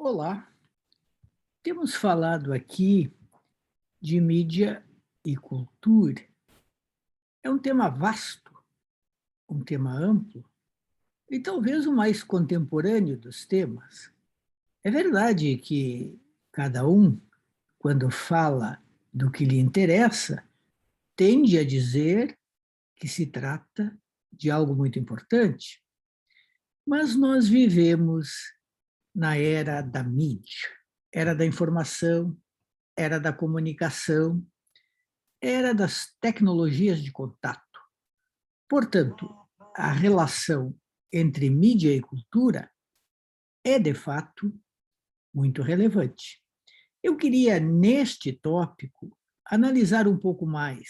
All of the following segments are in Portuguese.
Olá, temos falado aqui de mídia e cultura. É um tema vasto, um tema amplo e talvez o mais contemporâneo dos temas. É verdade que cada um, quando fala do que lhe interessa, tende a dizer que se trata de algo muito importante, mas nós vivemos na era da mídia, era da informação, era da comunicação, era das tecnologias de contato. Portanto, a relação entre mídia e cultura é, de fato, muito relevante. Eu queria, neste tópico, analisar um pouco mais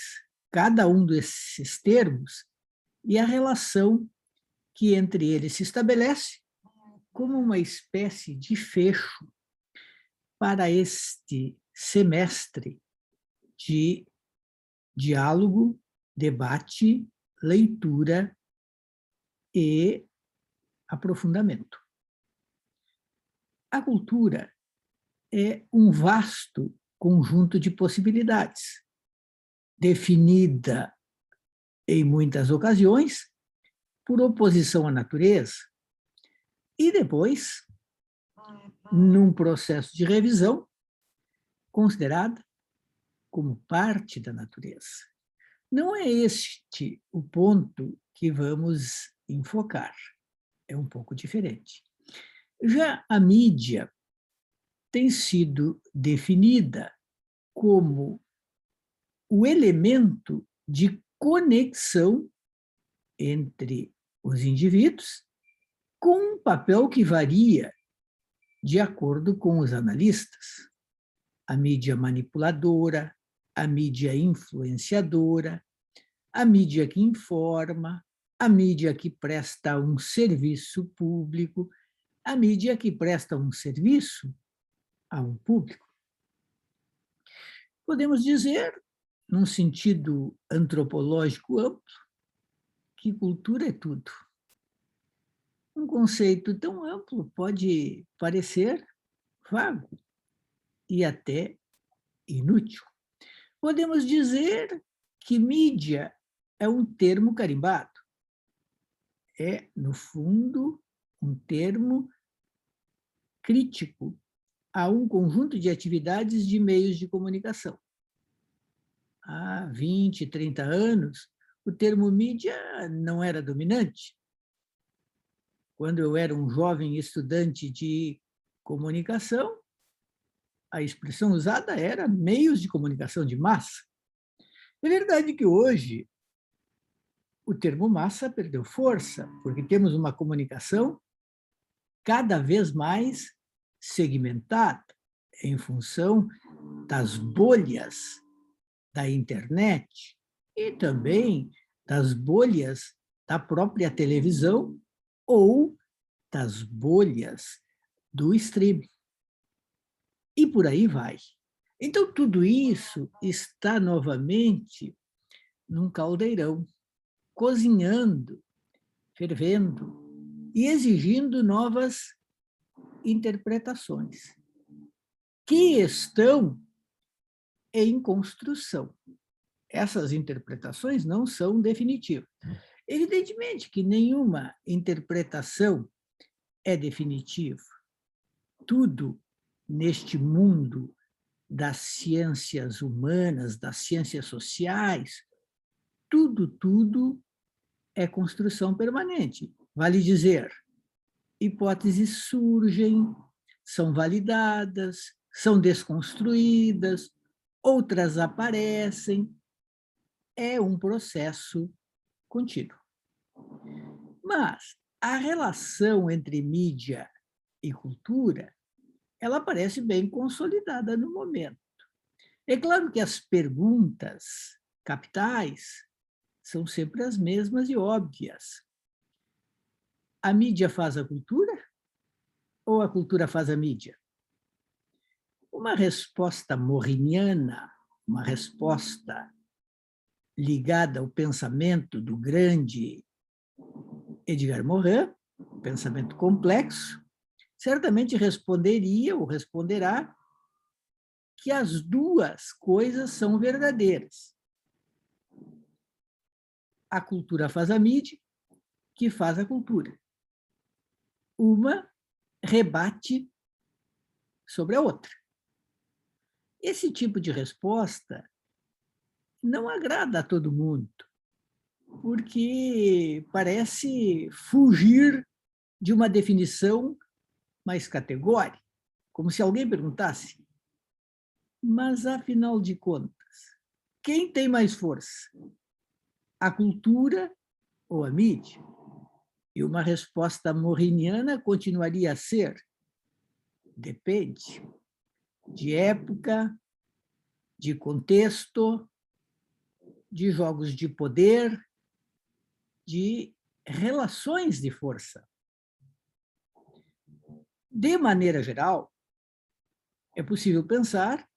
cada um desses termos e a relação que entre eles se estabelece como uma espécie de fecho para este semestre de diálogo, debate, leitura e aprofundamento. A cultura é um vasto conjunto de possibilidades, definida em muitas ocasiões por oposição à natureza e depois, num processo de revisão, considerada como parte da natureza. Não é este o ponto que vamos enfocar, é um pouco diferente. Já a mídia tem sido definida como o elemento de conexão entre os indivíduos, com um papel que varia de acordo com os analistas. A mídia manipuladora, a mídia influenciadora, a mídia que informa, a mídia que presta um serviço público, a mídia que presta um serviço a um público. Podemos dizer, num sentido antropológico amplo, que cultura é tudo. Um conceito tão amplo pode parecer vago e até inútil. Podemos dizer que mídia é um termo carimbado. É, no fundo, um termo crítico a um conjunto de atividades de meios de comunicação. Há 20, 30 anos, o termo mídia não era dominante. Quando eu era um jovem estudante de comunicação, a expressão usada era meios de comunicação de massa. É verdade que hoje o termo massa perdeu força, porque temos uma comunicação cada vez mais segmentada em função das bolhas da internet e também das bolhas da própria televisão ou das bolhas do streaming. E por aí vai. Então, tudo isso está novamente num caldeirão, cozinhando, fervendo e exigindo novas interpretações, que estão em construção. Essas interpretações não são definitivas. Evidentemente que nenhuma interpretação é definitiva. Tudo neste mundo das ciências humanas, das ciências sociais, tudo é construção permanente. Vale dizer, hipóteses surgem, são validadas, são desconstruídas, outras aparecem. É um processo contínuo. Mas a relação entre mídia e cultura, ela parece bem consolidada no momento. É claro que as perguntas capitais são sempre as mesmas e óbvias. A mídia faz a cultura ou a cultura faz a mídia? Uma resposta morriniana, uma resposta ligada ao pensamento do grande Edgar Morin, pensamento complexo, certamente responderia ou responderá que as duas coisas são verdadeiras. A cultura faz a mídia, que faz a cultura. Uma rebate sobre a outra. Esse tipo de resposta não agrada a todo mundo, porque parece fugir de uma definição mais categórica, como se alguém perguntasse: mas, afinal de contas, quem tem mais força? A cultura ou a mídia? E uma resposta morriniana continuaria a ser: depende de época, de contexto, de jogos de poder, de relações de força. De maneira geral, é possível pensar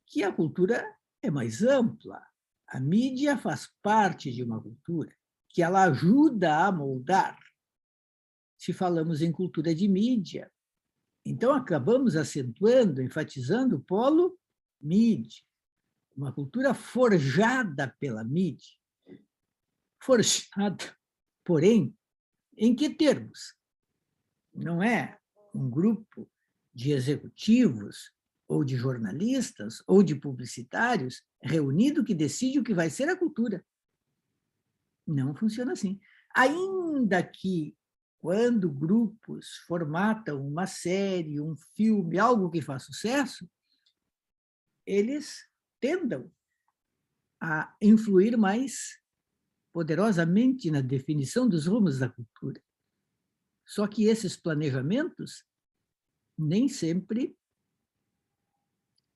que a cultura é mais ampla. A mídia faz parte de uma cultura, que ela ajuda a moldar. Se falamos em cultura de mídia, então acabamos acentuando, enfatizando o polo mídia, uma cultura forjada pela mídia. Forjada, porém, em que termos? Não é um grupo de executivos ou de jornalistas ou de publicitários reunido que decide o que vai ser a cultura. Não funciona assim. Ainda que, quando grupos formatam uma série, um filme, algo que faz sucesso, eles tendam a influir mais poderosamente na definição dos rumos da cultura. Só que esses planejamentos nem sempre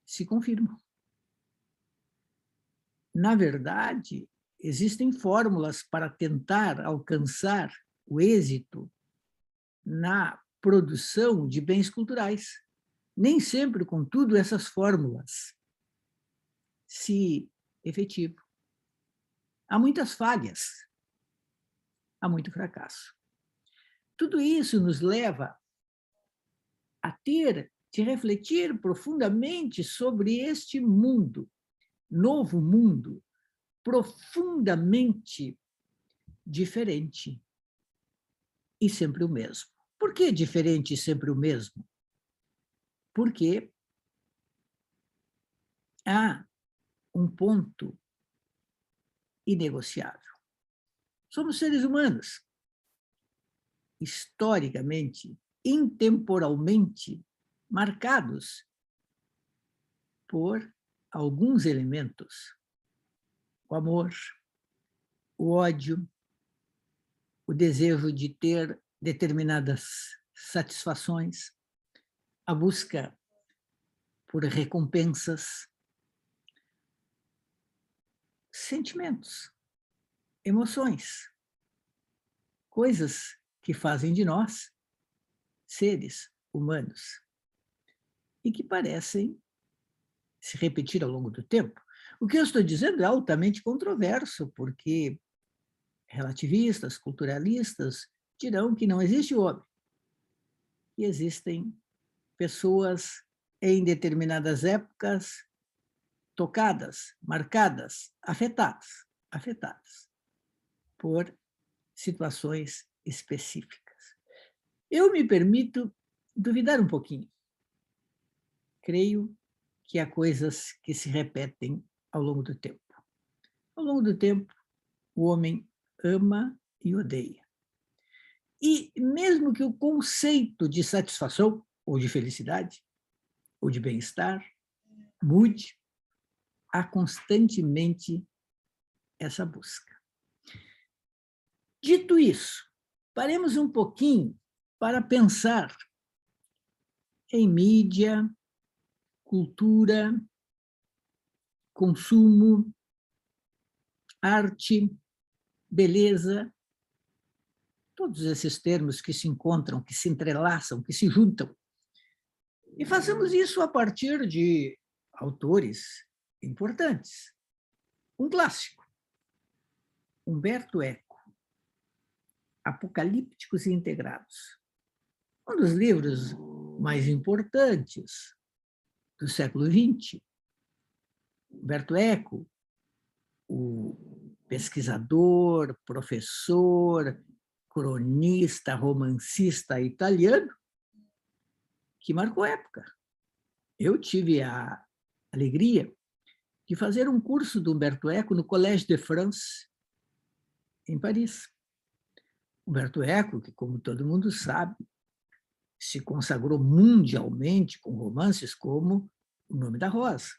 se confirmam. Na verdade, existem fórmulas para tentar alcançar o êxito na produção de bens culturais. Nem sempre, contudo, essas fórmulas se efetivam. Há muitas falhas, há muito fracasso. Tudo isso nos leva a ter de refletir profundamente sobre este mundo, novo mundo, profundamente diferente e sempre o mesmo. Por que diferente e sempre o mesmo? Porque há um ponto inegociável. Somos seres humanos, historicamente, intemporalmente marcados por alguns elementos: o amor, o ódio, o desejo de ter determinadas satisfações, a busca por recompensas, sentimentos, emoções, coisas que fazem de nós seres humanos e que parecem se repetir ao longo do tempo. O que eu estou dizendo é altamente controverso, porque relativistas, culturalistas dirão que não existe homem, que existem pessoas em determinadas épocas tocadas, marcadas, afetadas por situações específicas. Eu me permito duvidar um pouquinho. Creio que há coisas que se repetem ao longo do tempo. Ao longo do tempo, o homem ama e odeia. E mesmo que o conceito de satisfação, ou de felicidade, ou de bem-estar, mude, há constantemente essa busca. Dito isso, paremos um pouquinho para pensar em mídia, cultura, consumo, arte, beleza, todos esses termos que se encontram, que se entrelaçam, que se juntam. E façamos isso a partir de autores importantes. Um clássico, Humberto Eco, Apocalípticos e Integrados. Um dos livros mais importantes do século XX, Umberto Eco, o pesquisador, professor, cronista, romancista italiano, que marcou época. Eu tive a alegria de fazer um curso do Umberto Eco no Collège de France, em Paris. Umberto Eco, que, como todo mundo sabe, se consagrou mundialmente com romances como O Nome da Rosa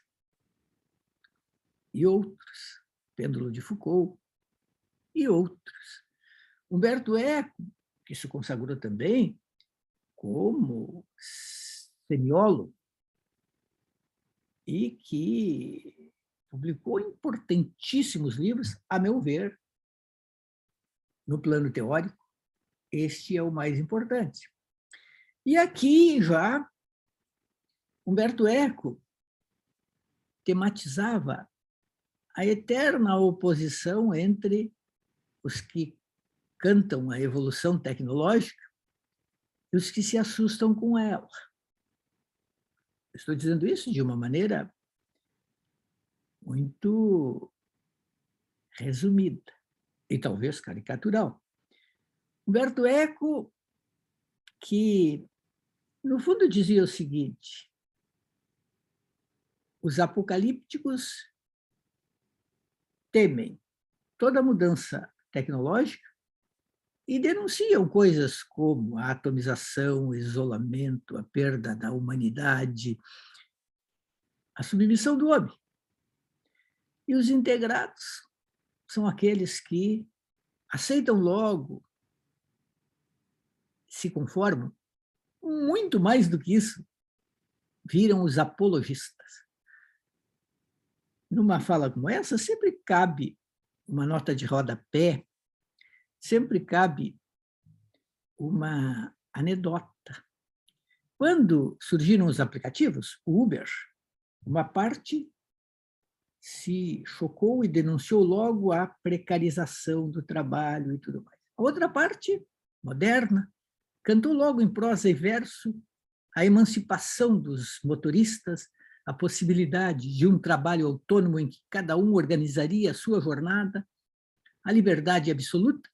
e outros, Pêndulo de Foucault e outros. Humberto Eco, que se consagrou também como semiólogo e que publicou importantíssimos livros, a meu ver, no plano teórico, este é o mais importante. E aqui já Umberto Eco tematizava a eterna oposição entre os que cantam a evolução tecnológica e os que se assustam com ela. Estou dizendo isso de uma maneira muito resumida e talvez caricatural. Umberto Eco, que no fundo dizia o seguinte: os apocalípticos temem toda mudança tecnológica e denunciam coisas como a atomização, o isolamento, a perda da humanidade, a submissão do homem. E os integrados são aqueles que aceitam logo, se conformam, muito mais do que isso, viram os apologistas. Numa fala como essa, sempre cabe uma nota de rodapé, sempre cabe uma anedota. Quando surgiram os aplicativos, o Uber, uma parte se chocou e denunciou logo a precarização do trabalho e tudo mais. A outra parte, moderna, cantou logo em prosa e verso a emancipação dos motoristas, a possibilidade de um trabalho autônomo em que cada um organizaria a sua jornada, a liberdade absoluta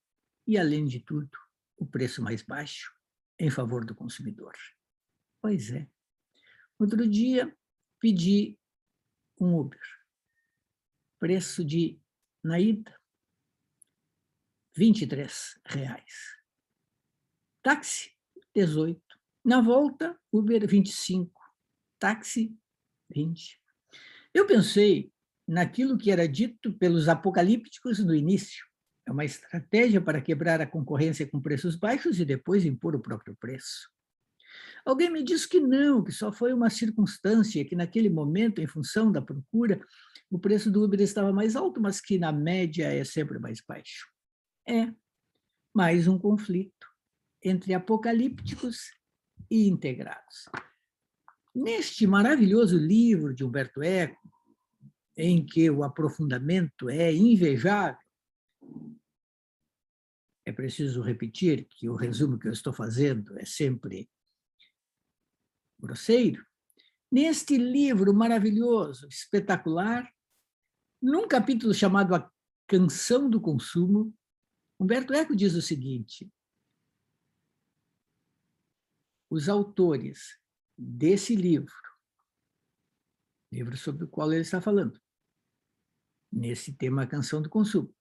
e, além de tudo, o preço mais baixo em favor do consumidor. Pois é. Outro dia, pedi um Uber. Preço de, na ida, R$ 23. Táxi, 18. Na volta, Uber, 25. Táxi, 20. Eu pensei naquilo que era dito pelos apocalípticos no início. É uma estratégia para quebrar a concorrência com preços baixos e depois impor o próprio preço. Alguém me disse que não, que só foi uma circunstância, que naquele momento, em função da procura, o preço do Uber estava mais alto, mas que na média é sempre mais baixo. É mais um conflito entre apocalípticos e integrados. Neste maravilhoso livro de Umberto Eco, em que o aprofundamento é invejável, é preciso repetir que o resumo que eu estou fazendo é sempre grosseiro. Neste livro maravilhoso, espetacular, num capítulo chamado A Canção do Consumo, Umberto Eco diz o seguinte: os autores desse livro sobre o qual ele está falando, nesse tema A Canção do Consumo,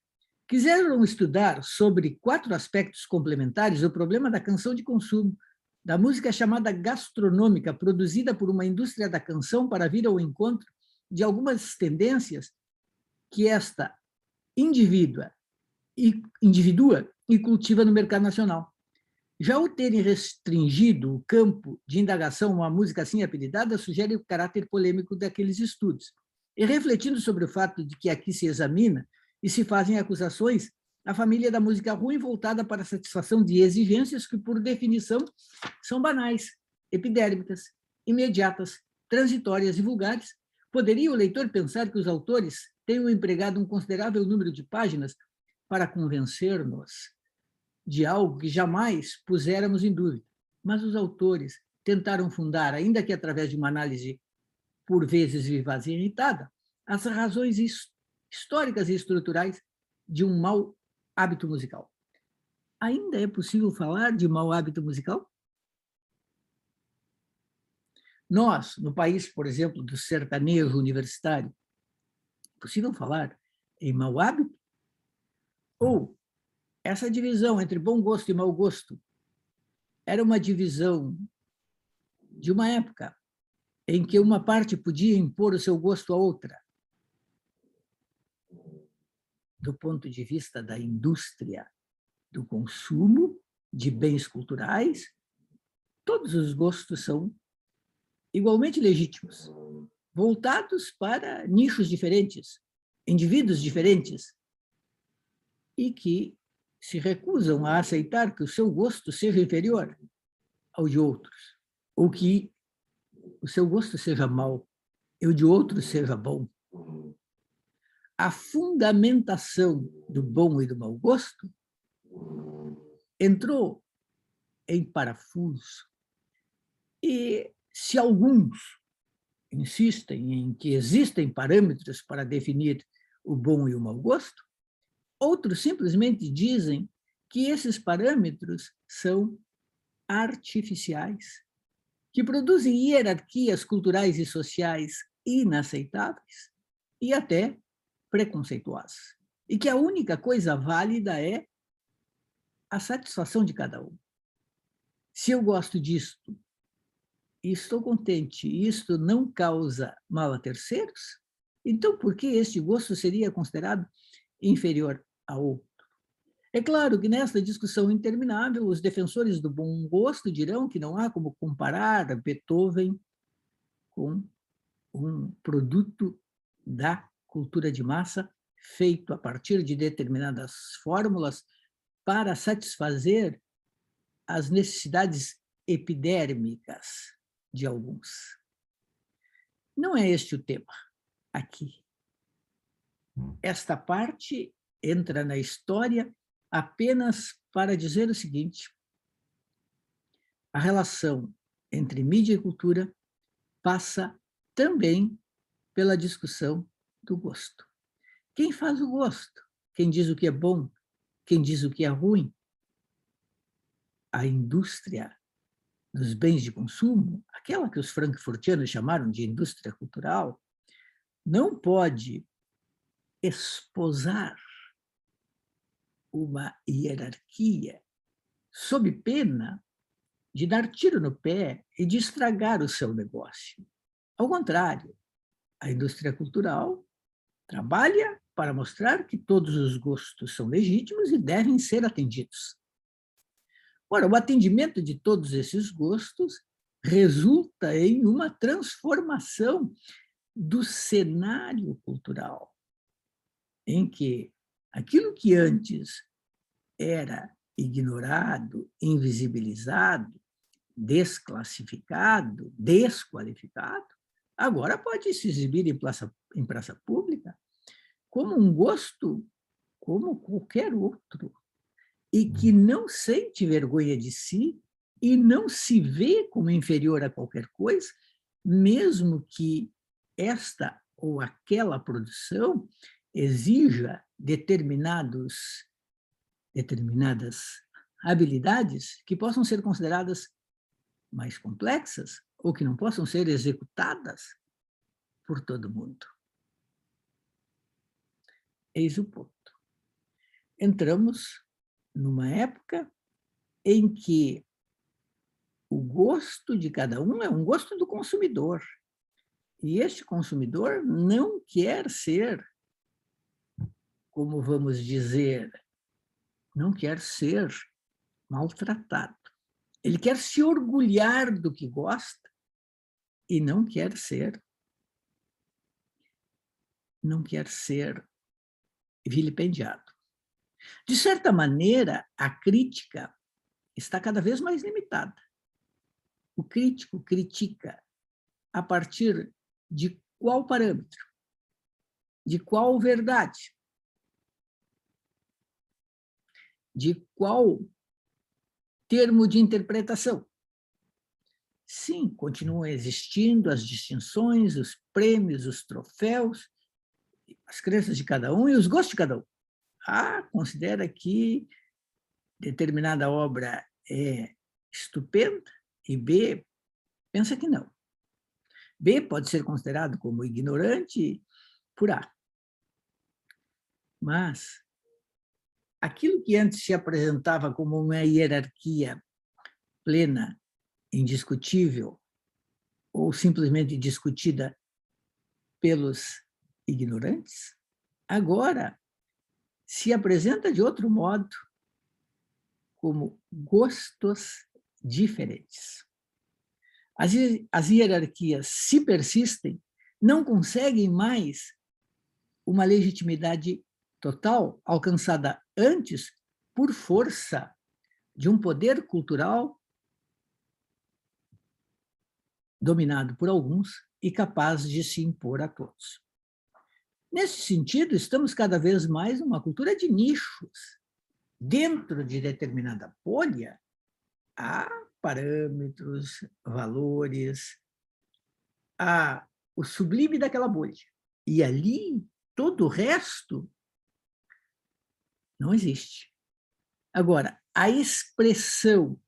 quiseram estudar sobre 4 aspectos complementares o problema da canção de consumo, da música chamada gastronômica, produzida por uma indústria da canção para vir ao encontro de algumas tendências que esta individua e cultiva no mercado nacional. Já o terem restringido o campo de indagação a uma música assim apelidada sugere o caráter polêmico daqueles estudos. E refletindo sobre o fato de que aqui se examina e se fazem acusações à família da música ruim voltada para a satisfação de exigências que, por definição, são banais, epidérmicas, imediatas, transitórias e vulgares, poderia o leitor pensar que os autores tenham empregado um considerável número de páginas para convencer-nos de algo que jamais puséramos em dúvida, mas os autores tentaram fundar, ainda que através de uma análise por vezes vivaz e irritada, as razões históricas e estruturais de um mau hábito musical. Ainda é possível falar de mau hábito musical? Nós, no país, por exemplo, do sertanejo universitário, é possível falar em mau hábito? Ou essa divisão entre bom gosto e mau gosto era uma divisão de uma época em que uma parte podia impor o seu gosto à outra? Do ponto de vista da indústria do consumo de bens culturais, todos os gostos são igualmente legítimos, voltados para nichos diferentes, indivíduos diferentes, e que se recusam a aceitar que o seu gosto seja inferior ao de outros, ou que o seu gosto seja mau e o de outros seja bom. A fundamentação do bom e do mau gosto entrou em parafuso. E se alguns insistem em que existem parâmetros para definir o bom e o mau gosto, outros simplesmente dizem que esses parâmetros são artificiais, que produzem hierarquias culturais e sociais inaceitáveis e até preconceituosas, e que a única coisa válida é a satisfação de cada um. Se eu gosto disto e estou contente, e isto não causa mal a terceiros, então por que este gosto seria considerado inferior a outro? É claro que nesta discussão interminável, os defensores do bom gosto dirão que não há como comparar Beethoven com um produto da cultura de massa feito a partir de determinadas fórmulas para satisfazer as necessidades epidérmicas de alguns. Não é este o tema aqui. Esta parte entra na história apenas para dizer o seguinte: a relação entre mídia e cultura passa também pela discussão do gosto. Quem faz o gosto? Quem diz o que é bom? Quem diz o que é ruim? A indústria dos bens de consumo, aquela que os frankfurtianos chamaram de indústria cultural, não pode esposar uma hierarquia sob pena de dar tiro no pé e de estragar o seu negócio. Ao contrário, a indústria cultural trabalha para mostrar que todos os gostos são legítimos e devem ser atendidos. Ora, o atendimento de todos esses gostos resulta em uma transformação do cenário cultural, em que aquilo que antes era ignorado, invisibilizado, desclassificado, desqualificado, agora pode se exibir em praça pública como um gosto como qualquer outro, e que não sente vergonha de si e não se vê como inferior a qualquer coisa, mesmo que esta ou aquela produção exija determinadas habilidades que possam ser consideradas mais complexas ou que não possam ser executadas por todo mundo. Eis o ponto. Entramos numa época em que o gosto de cada um é um gosto do consumidor. E este consumidor não quer ser, como vamos dizer, não quer ser maltratado. Ele quer se orgulhar do que gosta e não quer ser vilipendiado. De certa maneira, a crítica está cada vez mais limitada. O crítico critica a partir de qual parâmetro? De qual verdade? De qual termo de interpretação? Sim, continuam existindo as distinções, os prêmios, os troféus, as crenças de cada um e os gostos de cada um. A considera que determinada obra é estupenda e B pensa que não. B pode ser considerado como ignorante por A. Mas aquilo que antes se apresentava como uma hierarquia plena, indiscutível, ou simplesmente discutida pelos ignorantes, agora se apresenta de outro modo, como gostos diferentes. As hierarquias, se persistem, não conseguem mais uma legitimidade total alcançada antes por força de um poder cultural dominado por alguns e capaz de se impor a todos. Nesse sentido, estamos cada vez mais numa cultura de nichos. Dentro de determinada bolha, há parâmetros, valores, há o sublime daquela bolha. E ali, todo o resto não existe. Agora, a expressão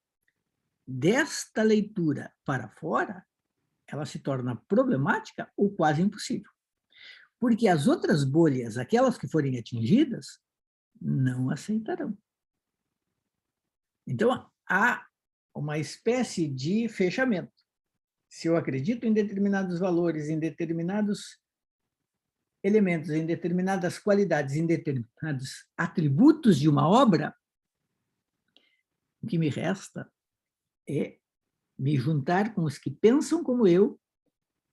desta leitura para fora, ela se torna problemática ou quase impossível. Porque as outras bolhas, aquelas que forem atingidas, não aceitarão. Então, há uma espécie de fechamento. Se eu acredito em determinados valores, em determinados elementos, em determinadas qualidades, em determinados atributos de uma obra, o que me resta é me juntar com os que pensam como eu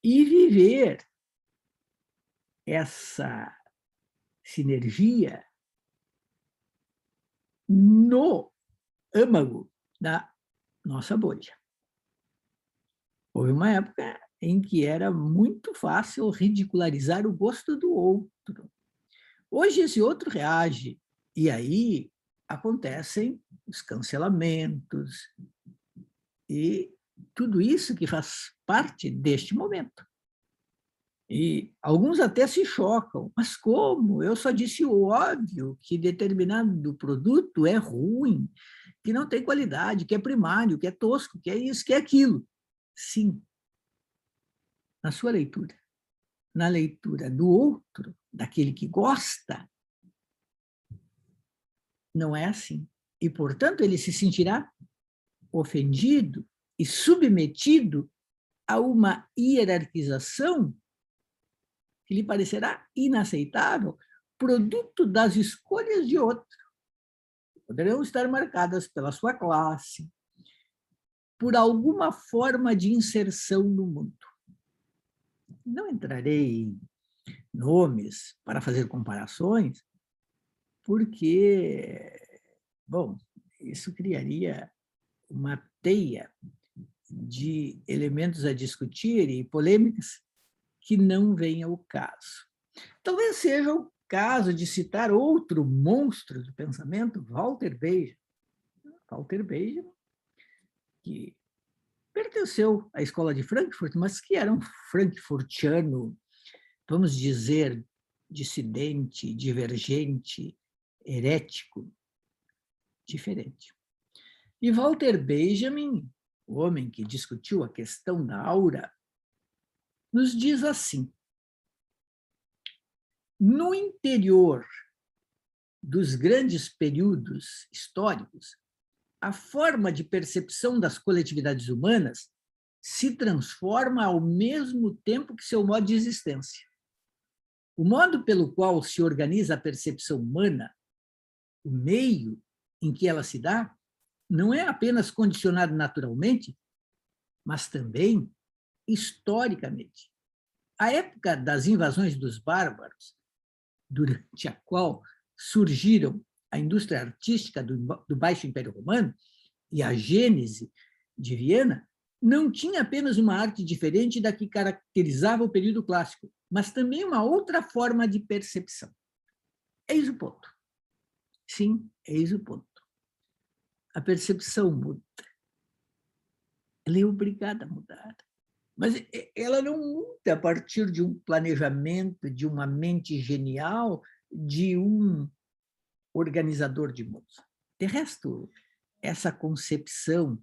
e viver essa sinergia no âmago da nossa bolha. Houve uma época em que era muito fácil ridicularizar o gosto do outro. Hoje esse outro reage, e aí acontecem os cancelamentos e tudo isso que faz parte deste momento. E alguns até se chocam, mas como? Eu só disse o óbvio, que determinado produto é ruim, que não tem qualidade, que é primário, que é tosco, que é isso, que é aquilo. Sim, na sua leitura, na leitura do outro, daquele que gosta, não é assim. E, portanto, ele se sentirá ofendido e submetido a uma hierarquização que lhe parecerá inaceitável, produto das escolhas de outro. Poderão estar marcadas pela sua classe, por alguma forma de inserção no mundo. Não entrarei em nomes para fazer comparações, porque, bom, isso criaria uma teia de elementos a discutir e polêmicas que não vem ao caso. Talvez seja o caso de citar outro monstro do pensamento, Walter Benjamin. Walter Benjamin, que pertenceu à escola de Frankfurt, mas que era um frankfurtiano, vamos dizer, dissidente, divergente, herético, diferente. E Walter Benjamin, o homem que discutiu a questão da aura, nos diz assim: no interior dos grandes períodos históricos, a forma de percepção das coletividades humanas se transforma ao mesmo tempo que seu modo de existência. O modo pelo qual se organiza a percepção humana, o meio em que ela se dá, não é apenas condicionado naturalmente, mas também historicamente. A época das invasões dos bárbaros, durante a qual surgiram a indústria artística do Baixo Império Romano e a gênese de Viena, não tinha apenas uma arte diferente da que caracterizava o período clássico, mas também uma outra forma de percepção. Eis o ponto. Sim, eis o ponto. A percepção muda. ela é obrigada a mudar. Mas ela não muda a partir de um planejamento, de uma mente genial, de um organizador de mundo. De resto, essa concepção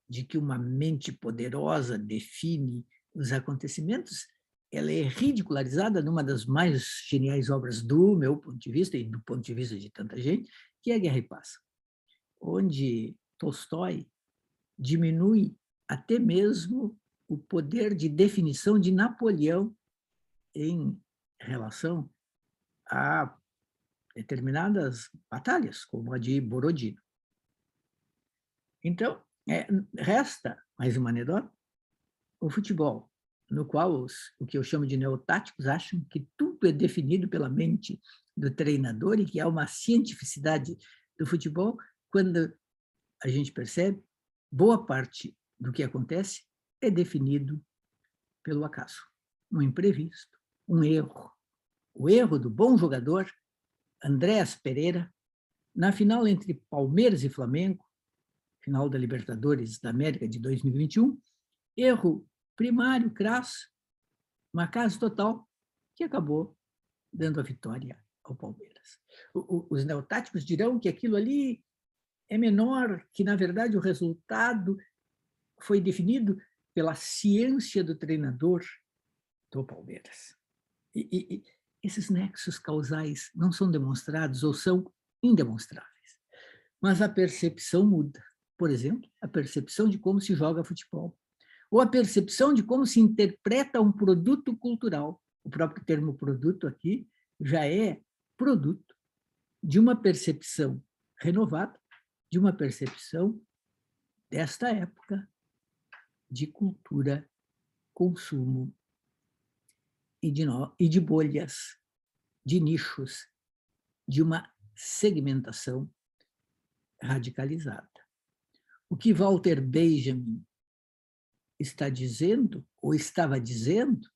de que uma mente poderosa define os acontecimentos, ela é ridicularizada numa das mais geniais obras do meu ponto de vista e do ponto de vista de tanta gente, que é Guerra e Paz, onde Tolstói diminui até mesmo o poder de definição de Napoleão em relação a determinadas batalhas, como a de Borodino. Então, resta, mais uma anedota, o futebol, no qual o que eu chamo de neotáticos acham que tudo é definido pela mente do treinador e que há uma cientificidade do futebol, quando a gente percebe, boa parte do que acontece é definido pelo acaso, um imprevisto, um erro. O erro do bom jogador Andréas Pereira, na final entre Palmeiras e Flamengo, final da Libertadores da América de 2021, erro primário, crasso, uma acaso total, que acabou dando a vitória ao Palmeiras. Os neotáticos dirão que aquilo ali é menor, que, na verdade, o resultado foi definido pela ciência do treinador do Palmeiras. E esses nexos causais não são demonstrados ou são indemonstráveis. Mas a percepção muda. Por exemplo, a percepção de como se joga futebol, ou a percepção de como se interpreta um produto cultural. O próprio termo produto aqui já é produto de uma percepção renovada, de uma percepção desta época de cultura, consumo e de bolhas, de nichos, de uma segmentação radicalizada. O que Walter Benjamin está dizendo, ou estava dizendo,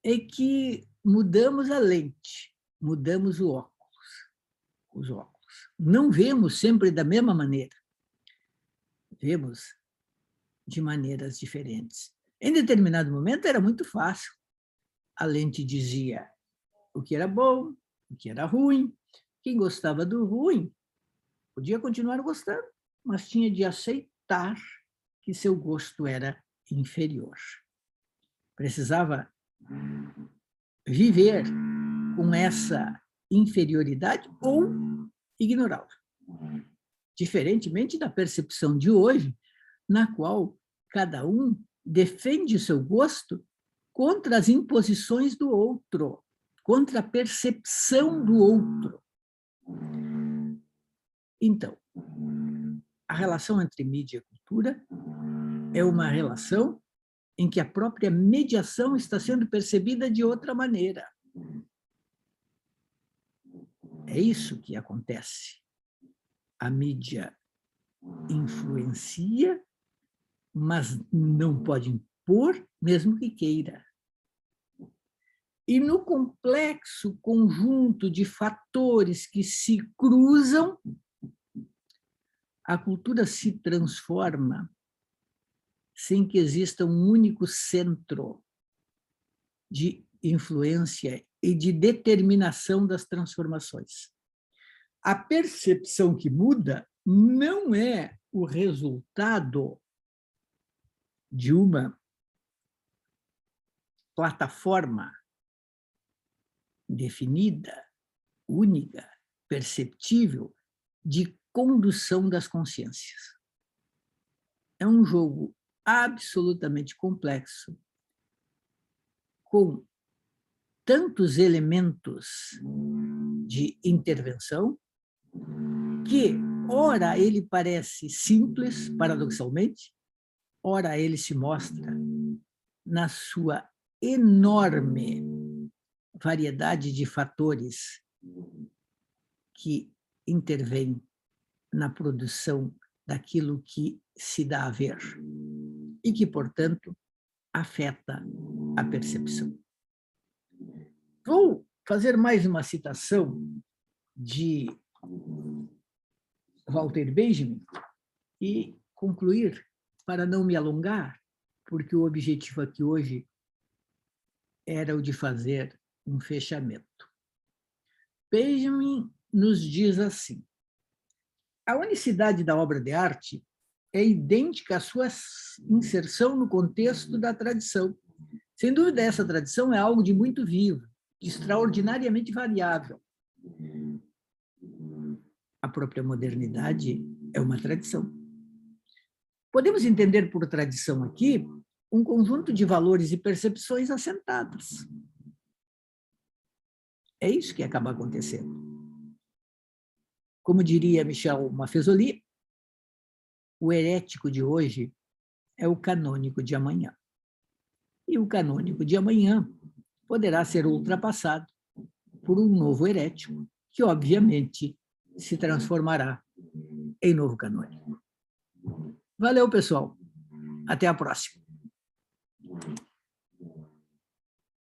é que mudamos a lente, mudamos o óculos, os óculos. Não vemos sempre da mesma maneira, vemos de maneiras diferentes. Em determinado momento era muito fácil. A lente dizia o que era bom, o que era ruim. Quem gostava do ruim podia continuar gostando, mas tinha de aceitar que seu gosto era inferior. Precisava viver com essa inferioridade ou ignorá-la. Diferentemente da percepção de hoje, na qual cada um defende o seu gosto contra as imposições do outro, contra a percepção do outro. Então, a relação entre mídia e cultura é uma relação em que a própria mediação está sendo percebida de outra maneira. É isso que acontece. A mídia influencia, mas não pode impor, mesmo que queira. E no complexo conjunto de fatores que se cruzam, a cultura se transforma sem que exista um único centro de influência e de determinação das transformações. A percepção que muda não é o resultado de uma plataforma definida, única, perceptível, de condução das consciências. É um jogo absolutamente complexo, com tantos elementos de intervenção, que, ora, ele parece simples, paradoxalmente, ora, ele se mostra na sua enorme variedade de fatores que intervêm na produção daquilo que se dá a ver e que, portanto, afeta a percepção. Vou fazer mais uma citação de Walter Benjamin e concluir para não me alongar, porque o objetivo aqui hoje era o de fazer um fechamento. Benjamin nos diz assim: a unicidade da obra de arte é idêntica à sua inserção no contexto da tradição. Sem dúvida, essa tradição é algo de muito vivo, de extraordinariamente variável. A própria modernidade é uma tradição. Podemos entender por tradição aqui um conjunto de valores e percepções assentadas. É isso que acaba acontecendo. Como diria Michel Maffesoli, o herético de hoje é o canônico de amanhã. E o canônico de amanhã poderá ser ultrapassado por um novo herético, que obviamente se transformará em novo canônico. Valeu, pessoal. Até a próxima.